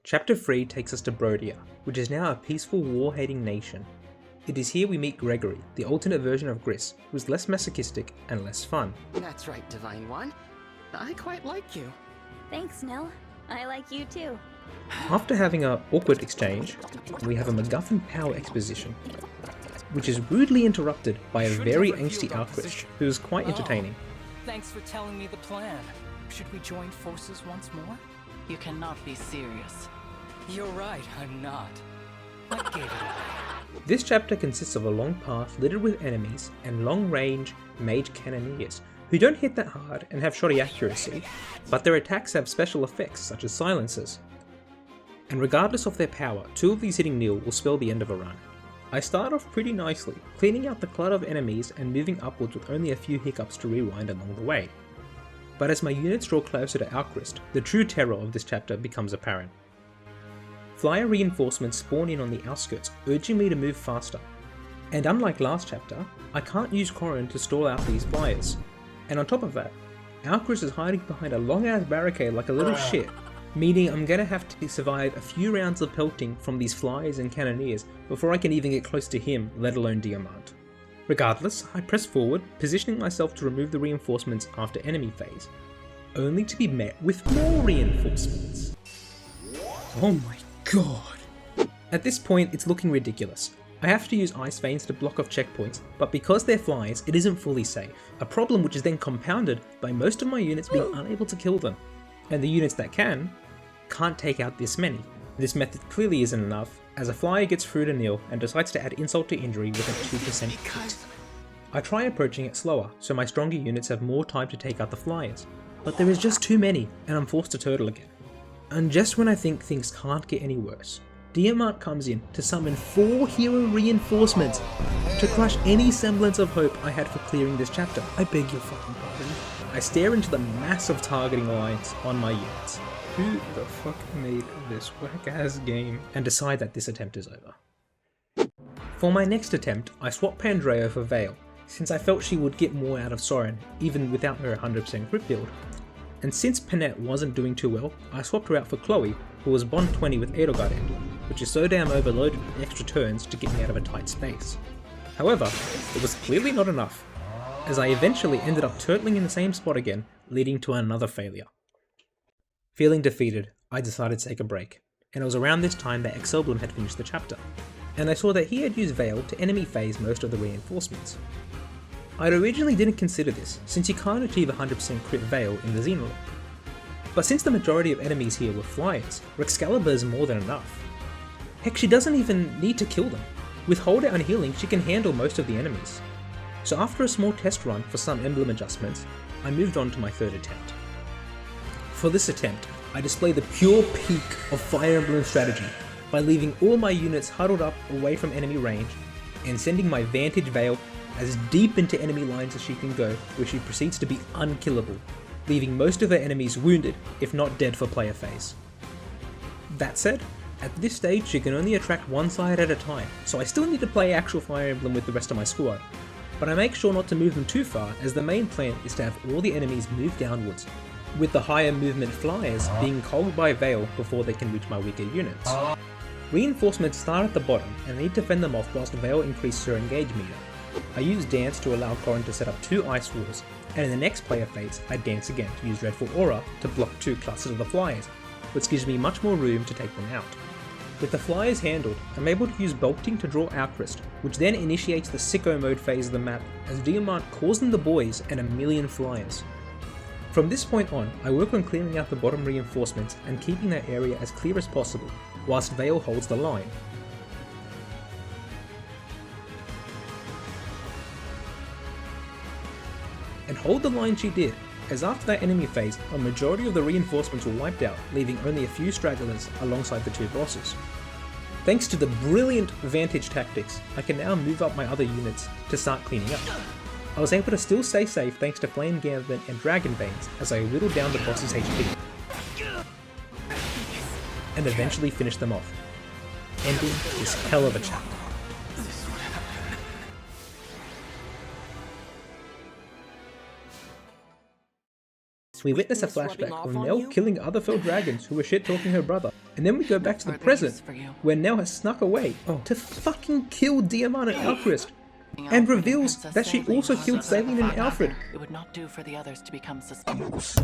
Chapter 3 takes us to Brodia, which is now a peaceful, war-hating nation. It is here we meet Gregory, the alternate version of Gris, who is less masochistic and less fun. That's right, Divine One. I quite like you. Thanks, Nell. I like you too. After having an awkward exchange, we have a MacGuffin power exposition, which is rudely interrupted by a very angsty Alchrist, who is quite entertaining. Thanks for telling me the plan. Should we join forces once more? You cannot be serious. You're right, I'm not. I gave it away. This chapter consists of a long path littered with enemies and long-range mage cannoneers, who don't hit that hard and have shoddy accuracy, but their attacks have special effects such as silencers. And regardless of their power, two of these hitting Neil will spell the end of a run. I start off pretty nicely, cleaning out the clutter of enemies and moving upwards with only a few hiccups to rewind along the way. But as my units draw closer to Alchrist, the true terror of this chapter becomes apparent. Flyer reinforcements spawn in on the outskirts, urging me to move faster. And unlike last chapter, I can't use Corrin to stall out these flyers. And on top of that, Alchrist is hiding behind a long ass barricade like a little shit, meaning I'm gonna have to survive a few rounds of pelting from these flyers and cannoneers before I can even get close to him, let alone Diamant. Regardless, I press forward, positioning myself to remove the reinforcements after enemy phase, only to be met with more reinforcements. Oh my god. At this point, it's looking ridiculous. I have to use ice veins to block off checkpoints, but because they're flies, it isn't fully safe, a problem which is then compounded by most of my units being unable to kill them, and the units that can't take out this many. This method clearly isn't enough, as a flyer gets through to Neil and decides to add insult to injury with a 2% hit. I try approaching it slower, so my stronger units have more time to take out the flyers, but there is just too many, and I'm forced to turtle again. And just when I think things can't get any worse, Diamant comes in to summon 4 hero reinforcements to crush any semblance of hope I had for clearing this chapter. I beg your fucking pardon. I stare into the massive targeting lines on my units. Who the fuck made this whack-ass game? And decide that this attempt is over. For my next attempt, I swapped Pandreo for Vale, since I felt she would get more out of Soren, even without her 100% crit build. And since Panette wasn't doing too well, I swapped her out for Chloe, who was bond 20 with Edelgard Emblem, which is so damn overloaded with extra turns to get me out of a tight space. However, it was clearly not enough, as I eventually ended up turtling in the same spot again, leading to another failure. Feeling defeated, I decided to take a break, and it was around this time that Xenologue had finished the chapter, and I saw that he had used Vale to enemy phase most of the reinforcements. I originally didn't consider this, since you can't achieve 100% crit Vale in the Xenologue. But since the majority of enemies here were flyers, Excalibur is more than enough. Heck, she doesn't even need to kill them. With holdout and healing, she can handle most of the enemies. So after a small test run for some emblem adjustments, I moved on to my third attempt. For this attempt, I display the pure peak of Fire Emblem strategy by leaving all my units huddled up away from enemy range and sending my Vantage Veil as deep into enemy lines as she can go, where she proceeds to be unkillable, leaving most of her enemies wounded, if not dead for player phase. That said, at this stage she can only attract one side at a time, so I still need to play actual Fire Emblem with the rest of my squad, but I make sure not to move them too far, as the main plan is to have all the enemies move downwards, with the higher movement flyers being cogged by Vale before they can reach my weaker units. Reinforcements start at the bottom and I need to fend them off whilst Vale increases her engage meter. I use Dance to allow Corrin to set up 2 ice walls, and in the next player phase I dance again to use Dreadful Aura to block 2 clusters of the flyers, which gives me much more room to take them out. With the flyers handled, I'm able to use Bolting to draw Alchrist, which then initiates the Sicko mode phase of the map as Diamant calls in the boys and a million flyers. From this point on, I work on clearing out the bottom reinforcements and keeping that area as clear as possible, whilst Vale holds the line. And hold the line she did, as after that enemy phase, a majority of the reinforcements were wiped out, leaving only a few stragglers alongside the 2 bosses. Thanks to the brilliant Vantage tactics, I can now move up my other units to start cleaning up. I was able to still stay safe thanks to Flame Gambit and Dragon Veins as I whittled down the boss's HP, and eventually finished them off, ending this hell of a chapter. We witness a flashback of Nell killing other fellow dragons who were shit-talking her brother, and then we go back to the Further present, use for you. where Nell has snuck away to fucking kill Diamant and Alchrist, and Alfred reveals Princess that she Aileen also was killed a Xavier and father. Alfred. It would not do for the others to become suspicious.